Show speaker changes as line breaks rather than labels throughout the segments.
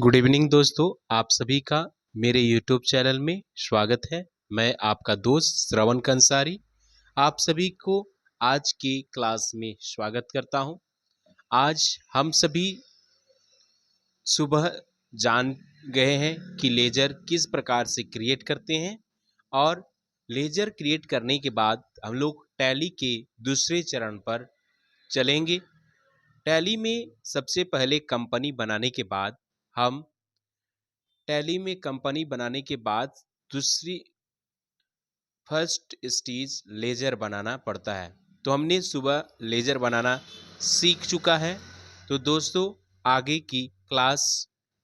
Good evening दोस्तों, आप सभी का मेरे यूट्यूब चैनल में स्वागत है। मैं आपका दोस्त श्रवण कंसारी आप सभी को आज की क्लास में स्वागत करता हूं। आज हम सभी सुबह जान गए हैं कि लेजर किस प्रकार से क्रिएट करते हैं और लेजर क्रिएट करने के बाद हम लोग टैली के दूसरे चरण पर चलेंगे। टैली में सबसे पहले कंपनी बनाने के बाद हम टैली में कंपनी बनाने के बाद दूसरी फर्स्ट स्टेज लेजर बनाना पड़ता है। तो हमने सुबह लेजर बनाना सीख चुका है। तो दोस्तों, आगे की क्लास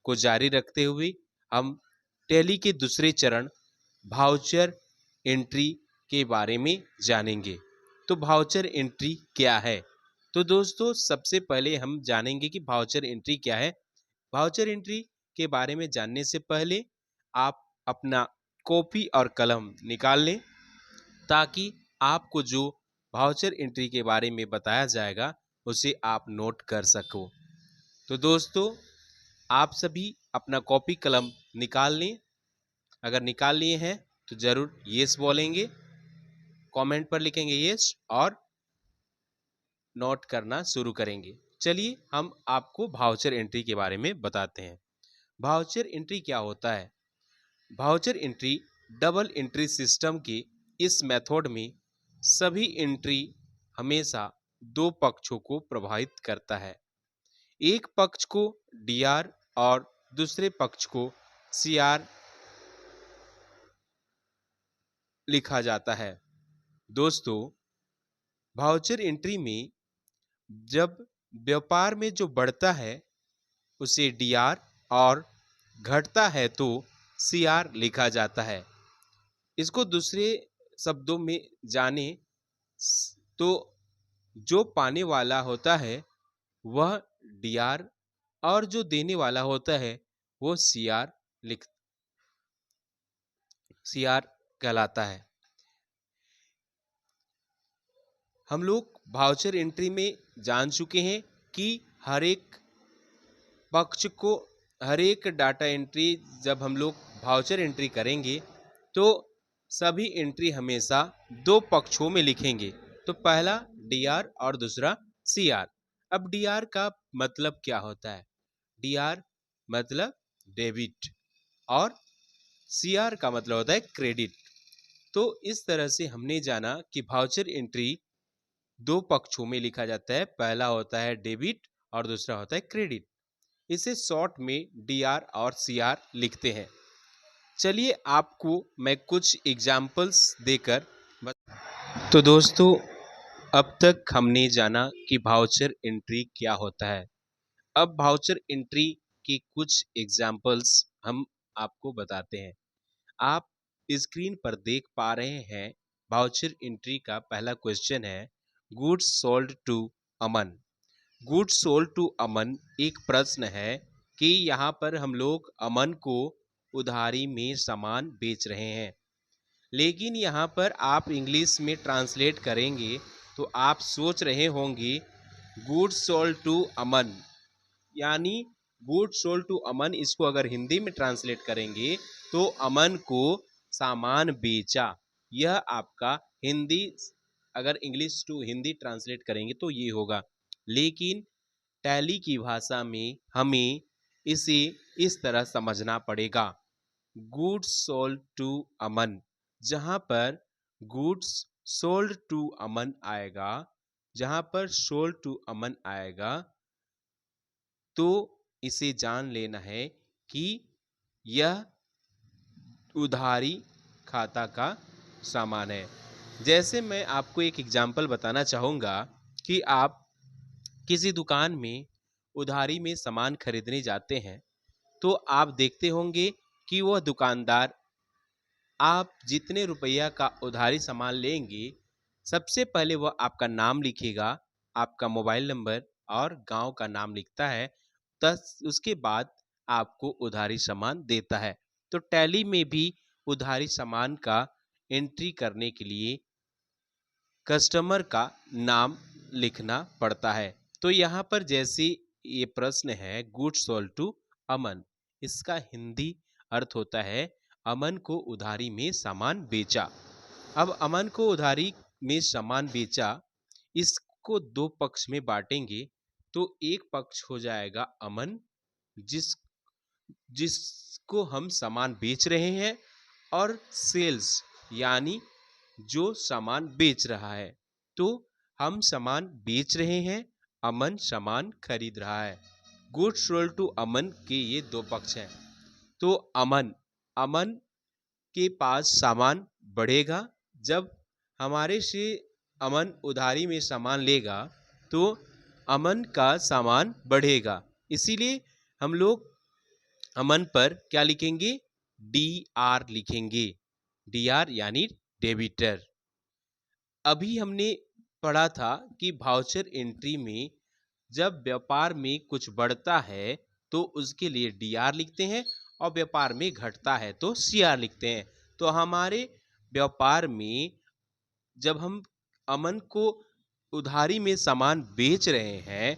को जारी रखते हुए हम टैली के दूसरे चरण वाउचर एंट्री के बारे में जानेंगे। तो वाउचर एंट्री क्या है? तो दोस्तों, सबसे पहले हम जानेंगे कि वाउचर एंट्री क्या है। वाउचर एंट्री के बारे में जानने से पहले आप अपना कॉपी और कलम निकाल लें ताकि आपको जो वाउचर एंट्री के बारे में बताया जाएगा उसे आप नोट कर सको। तो दोस्तों, आप सभी अपना कॉपी कलम निकाल लें। अगर निकाल लिए हैं तो ज़रूर यस बोलेंगे, कमेंट पर लिखेंगे यस और नोट करना शुरू करेंगे। चलिए हम आपको वाउचर एंट्री के बारे में बताते हैं। वाउचर एंट्री क्या होता है? Voucher entry double entry system के इस मेथड में सभी एंट्री हमेशा दो पक्षों को प्रभावित करता है। एक पक्ष को डीआर और दूसरे पक्ष को सीआर लिखा जाता है। दोस्तों, वाउचर एंट्री में जब व्यापार में जो बढ़ता है उसे डीआर और घटता है तो सीआर लिखा जाता है। इसको दूसरे शब्दों में जाने तो जो पाने वाला होता है वह डीआर और जो देने वाला होता है वो सीआर कहलाता है। हम लोग वाउचर एंट्री में जान चुके हैं कि हर एक पक्ष को हर एक डाटा एंट्री जब हम लोग वाउचर एंट्री करेंगे तो सभी एंट्री हमेशा दो पक्षों में लिखेंगे। तो पहला डीआर और दूसरा सीआर। अब डीआर का मतलब क्या होता है? डीआर मतलब डेबिट और सीआर का मतलब होता है क्रेडिट। तो इस तरह से हमने जाना कि वाउचर एंट्री दो पक्षों में लिखा जाता है। पहला होता है डेबिट और दूसरा होता है क्रेडिट। इसे शॉर्ट में डीआर और सीआर लिखते हैं। चलिए आपको मैं कुछ एग्जाम्पल्स देकर तो दोस्तों, अब तक हमने जाना कि वाउचर एंट्री क्या होता है। अब वाउचर एंट्री के कुछ एग्जाम्पल्स हम आपको बताते हैं। आप स्क्रीन पर देख पा रहे हैं वाउचर एंट्री का पहला क्वेश्चन है, goods sold to Aman. Goods sold to Aman एक प्रश्न है कि यहाँ पर हम लोग अमन को उधारी में सामान बेच रहे हैं, लेकिन यहाँ पर आप इंग्लिश में ट्रांसलेट करेंगे तो आप सोच रहे होंगे गुड्स सोल्ड टू अमन यानी गुड्स सोल्ड टू अमन, इसको अगर हिंदी में ट्रांसलेट करेंगे तो अमन को सामान बेचा। यह आपका हिंदी, अगर इंग्लिश टू हिंदी ट्रांसलेट करेंगे तो ये होगा। लेकिन टैली की भाषा में हमें इसे इस तरह समझना पड़ेगा, गुड्स सोल्ड टू अमन। जहां पर गुड्स सोल्ड टू अमन आएगा, जहां पर सोल्ड टू अमन आएगा तो इसे जान लेना है कि यह उधारी खाता का सामान है। जैसे मैं आपको एक एग्जाम्पल बताना चाहूँगा कि आप किसी दुकान में उधारी में सामान खरीदने जाते हैं तो आप देखते होंगे कि वह दुकानदार आप जितने रुपया का उधारी सामान लेंगे सबसे पहले वह आपका नाम लिखेगा, आपका मोबाइल नंबर और गांव का नाम लिखता है। उसके बाद आपको उधारी सामान देता है। तो टैली में भी उधारी सामान का एंट्री करने के लिए कस्टमर का नाम लिखना पड़ता है। तो यहाँ पर जैसे ये प्रश्न है गुड्स सोल्ड टू अमन, इसका हिंदी अर्थ होता है अमन को उधारी में सामान बेचा। अब अमन को उधारी में सामान बेचा, इसको दो पक्ष में बांटेंगे तो एक पक्ष हो जाएगा अमन, जिस जिसको हम सामान बेच रहे हैं, और सेल्स यानी जो सामान बेच रहा है। तो हम सामान बेच रहे हैं, अमन सामान खरीद रहा है। गुड सोल्ड टू अमन के ये दो पक्ष हैं। तो अमन अमन के पास सामान बढ़ेगा। जब हमारे से अमन उधारी में सामान लेगा तो अमन का सामान बढ़ेगा। इसीलिए हम लोग अमन पर क्या लिखेंगे? डी आर लिखेंगे। डी आर यानी डेबिटर। अभी हमने पढ़ा था कि वाउचर एंट्री में जब व्यापार में कुछ बढ़ता है तो उसके लिए डी आर लिखते हैं, और व्यापार में घटता है तो सी आर लिखते हैं। तो हमारे व्यापार में जब हम अमन को उधारी में सामान बेच रहे हैं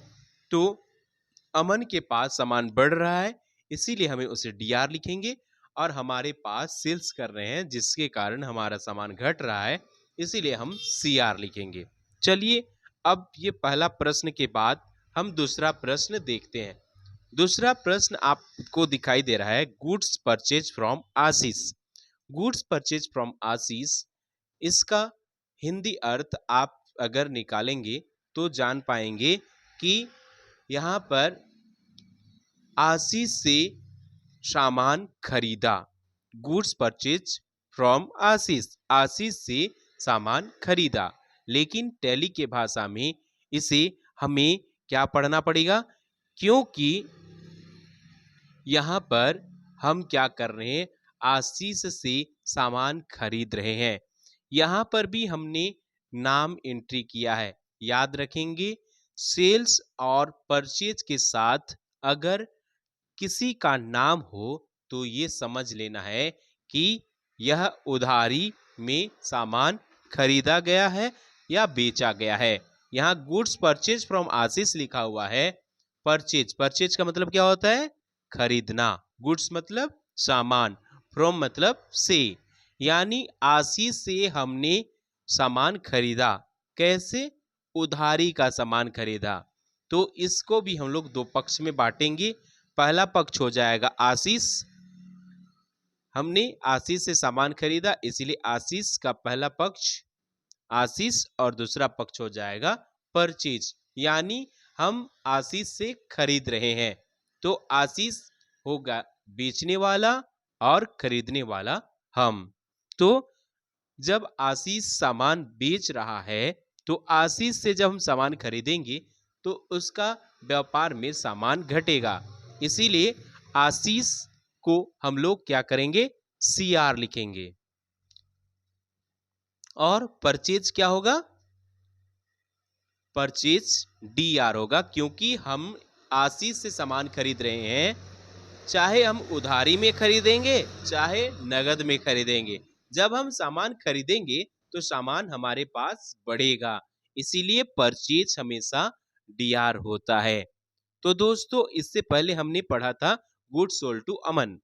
तो अमन के पास सामान बढ़ रहा है, इसीलिए हमें उसे डी आर लिखेंगे। और हमारे पास सेल्स कर रहे हैं जिसके कारण हमारा सामान घट रहा है, इसीलिए हम सी आर लिखेंगे। चलिए, अब ये पहला प्रश्न के बाद हम दूसरा प्रश्न देखते हैं। दूसरा प्रश्न आपको दिखाई दे रहा है, goods purchase from Ashish. Goods purchase from Ashish, इसका हिंदी अर्थ आप अगर निकालेंगे तो जान पाएंगे कि यहाँ पर आशीष से सामान खरीदा। गुड्स परचेज फ्रॉम आशीष, आशीष से सामान खरीदा। लेकिन टैली के भाषा में इसे हमें क्या पढ़ना पड़ेगा, क्योंकि यहाँ पर हम क्या कर रहे हैं, आशीष से सामान खरीद रहे हैं। यहाँ पर भी हमने नाम एंट्री किया है। याद रखेंगे, सेल्स और परचेज के साथ अगर किसी का नाम हो तो ये समझ लेना है कि यह उधारी में सामान खरीदा गया है या बेचा गया है। यहाँ गुड्स परचेज फ्रॉम आशीष लिखा हुआ है। परचेज, परचेज का मतलब क्या होता है? खरीदना। गुड्स मतलब सामान, फ्रॉम मतलब से, यानी आशीष से हमने सामान खरीदा। कैसे? उधारी का सामान खरीदा। तो इसको भी हम लोग दो पक्ष में बांटेंगे। पहला पक्ष हो जाएगा आशीष, हमने आशीष से सामान खरीदा, इसलिए आशीष का पहला पक्ष आशीष, और दूसरा पक्ष हो जाएगा परचेज, यानी हम आशीष से खरीद रहे हैं। तो आशीष होगा बेचने वाला और खरीदने वाला हम। तो जब आशीष सामान बेच रहा है तो आशीष से जब हम सामान खरीदेंगे तो उसका व्यापार में सामान घटेगा, इसीलिए आशीष को हम लोग क्या करेंगे? सी आर लिखेंगे। और परचेज क्या होगा? परचेज डी आर होगा, क्योंकि हम आशीष से सामान खरीद रहे हैं, चाहे हम उधारी में खरीदेंगे चाहे नगद में खरीदेंगे। जब हम सामान खरीदेंगे तो सामान हमारे पास बढ़ेगा, इसीलिए परचेज हमेशा डी आर होता है। तो दोस्तों, इससे पहले हमने पढ़ा था गुड सोल्ड टू अमन।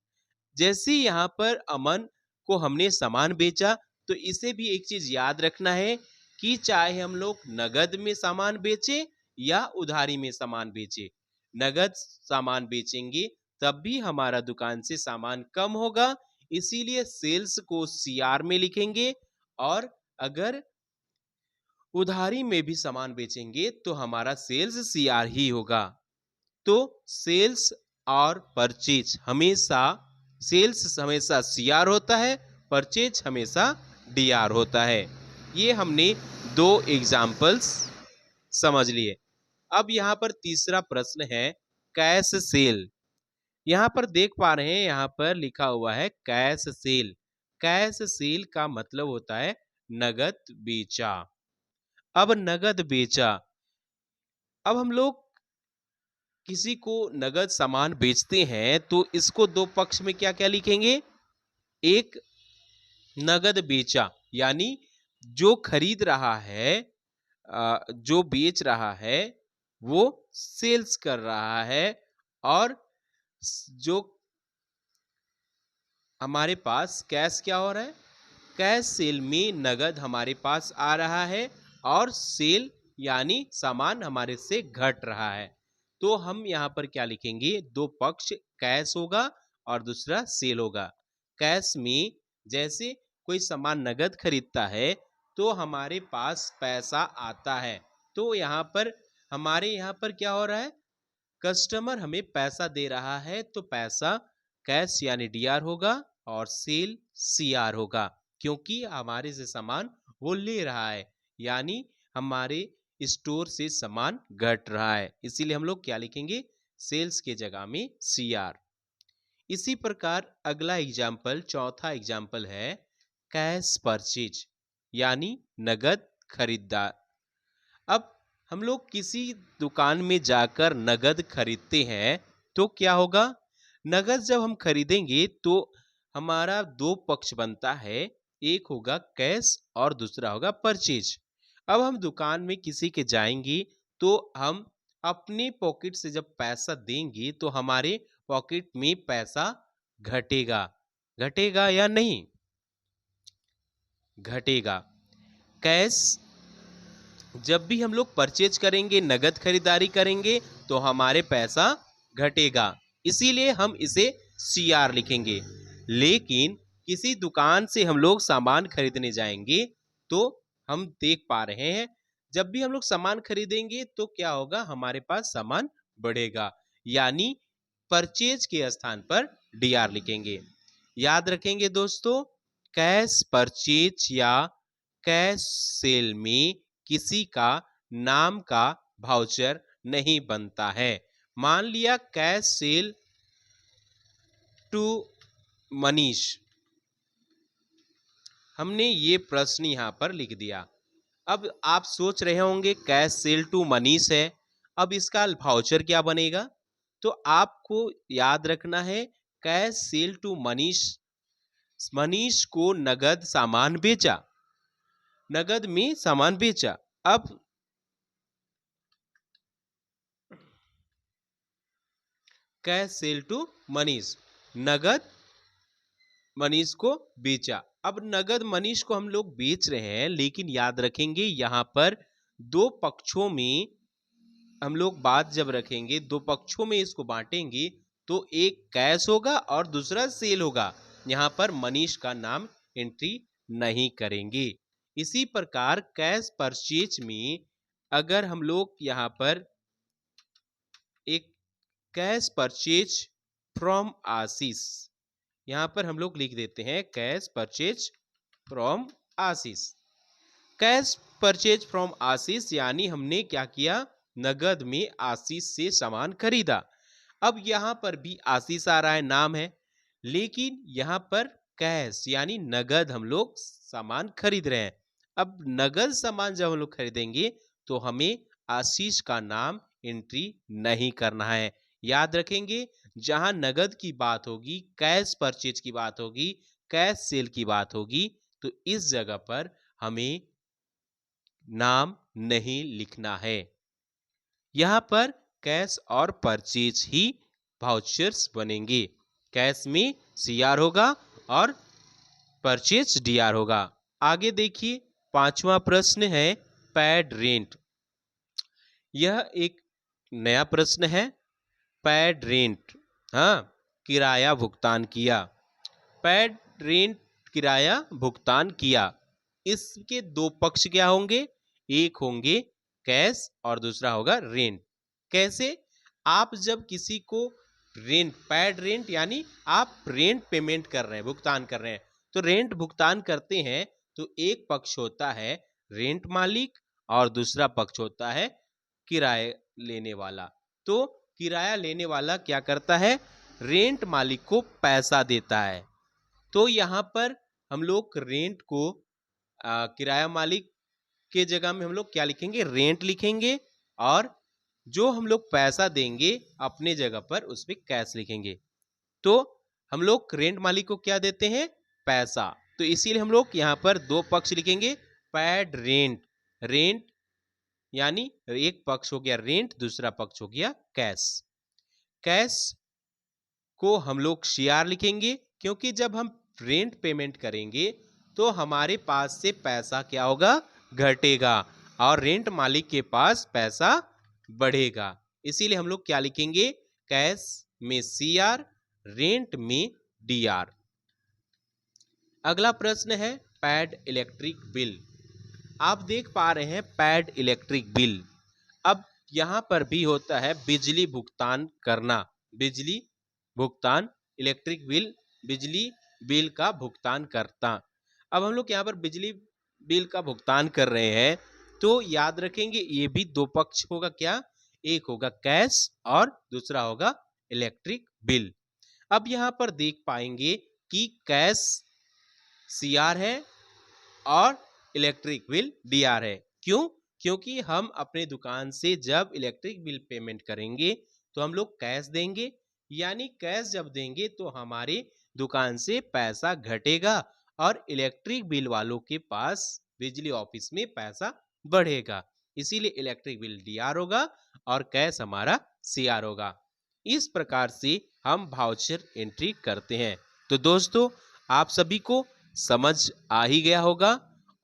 जैसे यहाँ पर अमन को हमने सामान बेचा, तो इसे भी एक चीज याद रखना है कि चाहे हम लोग नगद में सामान बेचे या उधारी में सामान बेचे, नगद सामान बेचेंगे तब भी हमारा दुकान से सामान कम होगा, इसीलिए सेल्स को सीआर में लिखेंगे। और अगर उधारी में भी सामान बेचेंगे तो हमारा सेल्स सीआर ही होगा। तो सेल्स और परचेज हमेशा, सेल्स हमेशा सीआर होता है, परचेज हमेशा डीआर होता है। ये हमने दो एग्जाम्पल्स समझ लिए। अब यहाँ पर तीसरा प्रश्न है कैश सेल। यहाँ पर देख पा रहे हैं, यहाँ पर लिखा हुआ है कैश सेल। कैश सेल का मतलब होता है नगद बेचा। अब नगद बेचा, अब हम लोग किसी को नगद सामान बेचते हैं तो इसको दो पक्ष में क्या क्या लिखेंगे? एक नगद बेचा, यानी जो खरीद रहा है, जो बेच रहा है वो सेल्स कर रहा है, और जो हमारे पास कैश क्या हो रहा है, कैश सेल में नगद हमारे पास आ रहा है और सेल यानी सामान हमारे से घट रहा है। तो हम यहाँ पर क्या लिखेंगे, दो पक्ष कैश होगा और दूसरा सेल होगा। कैश में जैसे कोई सामान नगद खरीदता है तो हमारे पास पैसा आता है, तो यहाँ पर हमारे यहाँ पर क्या हो रहा है, कस्टमर हमें पैसा दे रहा है तो पैसा कैश यानी डीआर होगा और सेल सीआर होगा, क्योंकि हमारे से सामान वो ले रहा है यानी हमारे स्टोर से सामान घट रहा है, इसीलिए हम लोग क्या लिखेंगे, सेल्स के जगह में सीआर। इसी प्रकार अगला एग्जाम्पल, चौथा एग्जाम्पल है कैश परचेज यानी नगद खरीदार। अब हम लोग किसी दुकान में जाकर नगद खरीदते हैं तो क्या होगा, नगद जब हम खरीदेंगे तो हमारा दो पक्ष बनता है, एक होगा कैश और दूसरा होगा परचेज। अब हम दुकान में किसी के जाएंगे तो हम अपने पॉकेट से जब पैसा देंगे तो हमारे पॉकेट में पैसा घटेगा, घटेगा या नहीं, घटेगा। कैश जब भी हम लोग परचेज करेंगे, नगद खरीदारी करेंगे तो हमारे पैसा घटेगा, इसीलिए हम इसे सीआर लिखेंगे। लेकिन किसी दुकान से हम लोग सामान खरीदने जाएंगे तो हम देख पा रहे हैं जब भी हम लोग सामान खरीदेंगे तो क्या होगा, हमारे पास सामान बढ़ेगा, यानी परचेज के स्थान पर डीआर लिखेंगे। याद रखेंगे दोस्तों, कैश परचेज या कैश सेल में किसी का नाम का वाउचर नहीं बनता है। मान लिया कैश सेल टू मनीष, हमने ये प्रश्न यहां पर लिख दिया। अब आप सोच रहे होंगे कैश सेल टू मनीष है, अब इसका वाउचर क्या बनेगा, तो आपको याद रखना है cash sale to Manish, Manish को नगद सामान बेचा, नगद में सामान बेचा। अब कैश सेल टू मनीष, नगद मनीष को बेचा। अब नगद मनीष को हम लोग बेच रहे हैं, लेकिन याद रखेंगे यहां पर दो पक्षों में हम लोग बात जब रखेंगे, दो पक्षों में इसको बांटेंगे तो एक कैश होगा और दूसरा सेल होगा, यहां पर मनीष का नाम एंट्री नहीं करेंगे। इसी प्रकार कैश परचेज में अगर हम लोग यहां पर एक कैश परचेज फ्रॉम आशीष, यहां पर हम लोग लिख देते हैं cash purchase from Ashish. Cash purchase from Ashish यानी हमने क्या किया, नगद में आशीष से सामान खरीदा। अब यहां पर भी आशीष आ रहा है, नाम है, लेकिन यहां पर कैश यानी नगद हम लोग सामान खरीद रहे हैं। अब नगद सामान जब हम लोग खरीदेंगे तो हमें आशीष का नाम एंट्री नहीं करना है। याद रखेंगे, जहां नगद की बात होगी, कैश परचेज की बात होगी, कैश सेल की बात होगी, तो इस जगह पर हमें नाम नहीं लिखना है। यहां पर कैश और परचेज ही वाउचर्स बनेंगे, कैश में सीआर होगा और परचेज डीआर होगा। आगे देखिए, पांचवा प्रश्न है पेड रेंट। यह एक नया प्रश्न है, पेड रेंट, हाँ, किराया भुगतान किया, पेड रेंट किराया भुगतान किया। इसके दो पक्ष क्या होंगे, एक होंगे कैश और दूसरा होगा रेंट। कैसे, आप जब किसी को रेंट, पेड रेंट यानी आप रेंट पेमेंट कर रहे हैं, भुगतान कर रहे हैं, तो रेंट भुगतान करते हैं तो एक पक्ष होता है रेंट मालिक और दूसरा पक्ष होता है किराया लेने वाला। तो किराया लेने वाला क्या करता है, रेंट मालिक को पैसा देता है। तो यहाँ पर हम लोग रेंट को किराया मालिक के जगह में हम लोग क्या लिखेंगे, रेंट लिखेंगे, और जो हम लोग पैसा देंगे अपने जगह पर उस पर कैश लिखेंगे। तो हम लोग रेंट मालिक को क्या देते हैं, पैसा, तो इसीलिए हम लोग यहाँ पर दो पक्ष लिखेंगे, पेड रेंट, रेंट यानी एक पक्ष हो गया रेंट, दूसरा पक्ष हो गया कैश। कैश को हम लोग सीआर लिखेंगे क्योंकि जब हम रेंट पेमेंट करेंगे तो हमारे पास से पैसा क्या होगा, घटेगा, और रेंट मालिक के पास पैसा बढ़ेगा। इसीलिए हम लोग क्या लिखेंगे, कैश में CR, रेंट में DR। अगला प्रश्न है पेड इलेक्ट्रिक बिल। आप देख पा रहे हैं पेड इलेक्ट्रिक बिल। अब यहां पर भी होता है बिजली भुगतान करना, बिजली भुगतान, इलेक्ट्रिक बिल, बिजली बिल का भुगतान करता। अब हम लोग यहाँ पर बिजली बिल का भुगतान कर रहे हैं तो याद रखेंगे ये भी दो पक्ष होगा, क्या, एक होगा कैश और दूसरा होगा इलेक्ट्रिक बिल। अब यहाँ पर देख पाएंगे कि कैश CR है और इलेक्ट्रिक बिल DR है। क्यों? क्योंकि हम अपने दुकान से जब इलेक्ट्रिक बिल पेमेंट करेंगे तो हम लोग कैश देंगे, यानी कैश जब देंगे तो हमारे दुकान से पैसा घटेगा और इलेक्ट्रिक बिल वालों के पास बिजली ऑफिस में पैसा बढ़ेगा। इसीलिए इलेक्ट्रिक बिल DR होगा और कैश हमारा CR होगा। इस प्रकार से हम वाउचर एंट्री करते हैं। तो दोस्तों आप सभी को समझ आ ही गया होगा,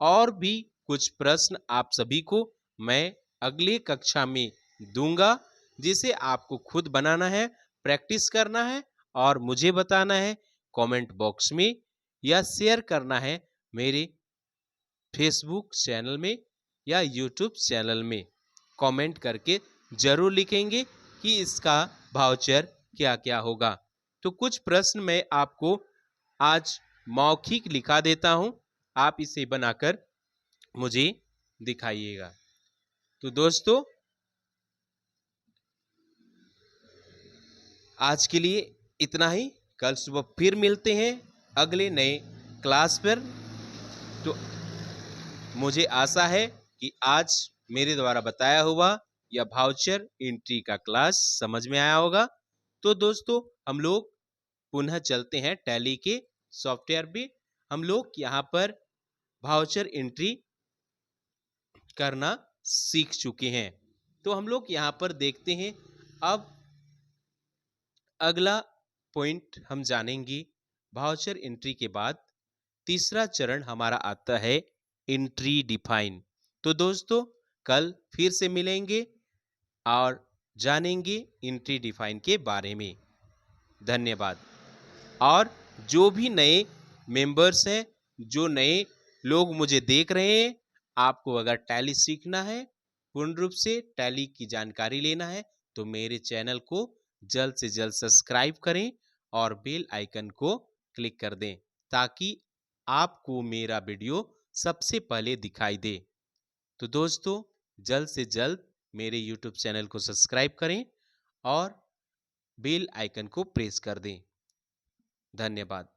और भी कुछ प्रश्न आप सभी को मैं अगले कक्षा में दूंगा, जिसे आपको खुद बनाना है, प्रैक्टिस करना है और मुझे बताना है कमेंट बॉक्स में, या शेयर करना है मेरे फेसबुक चैनल में या यूट्यूब चैनल में। कमेंट करके जरूर लिखेंगे कि इसका वाउचर क्या क्या होगा। तो कुछ प्रश्न मैं आपको आज मौखिक लिखा देता हूं, आप इसे बनाकर मुझे दिखाइएगा। तो दोस्तों आज के लिए इतना ही, कल सुबह फिर मिलते हैं अगले नए क्लास पर। तो मुझे आशा है कि आज मेरे द्वारा बताया हुआ या वाउचर एंट्री का क्लास समझ में आया होगा। तो दोस्तों हम लोग पुनः चलते हैं टैली के सॉफ्टवेयर पे। हम लोग यहाँ पर वाउचर एंट्री करना सीख चुके हैं। तो हम लोग यहाँ पर देखते हैं, अब अगला पॉइंट हम जानेंगे। वाउचर एंट्री के बाद तीसरा चरण हमारा आता है एंट्री डिफाइन। तो दोस्तों कल फिर से मिलेंगे और जानेंगे एंट्री डिफाइन के बारे में। धन्यवाद। और जो भी नए मेंबर्स हैं, जो नए लोग मुझे देख रहे हैं, आपको अगर टैली सीखना है, पूर्ण रूप से टैली की जानकारी लेना है, तो मेरे चैनल को जल्द से जल्द सब्सक्राइब करें और बेल आइकन को क्लिक कर दें, ताकि आपको मेरा वीडियो सबसे पहले दिखाई दे। तो दोस्तों जल्द से जल्द मेरे YouTube चैनल को सब्सक्राइब करें और बेल आइकन को प्रेस कर दें। धन्यवाद।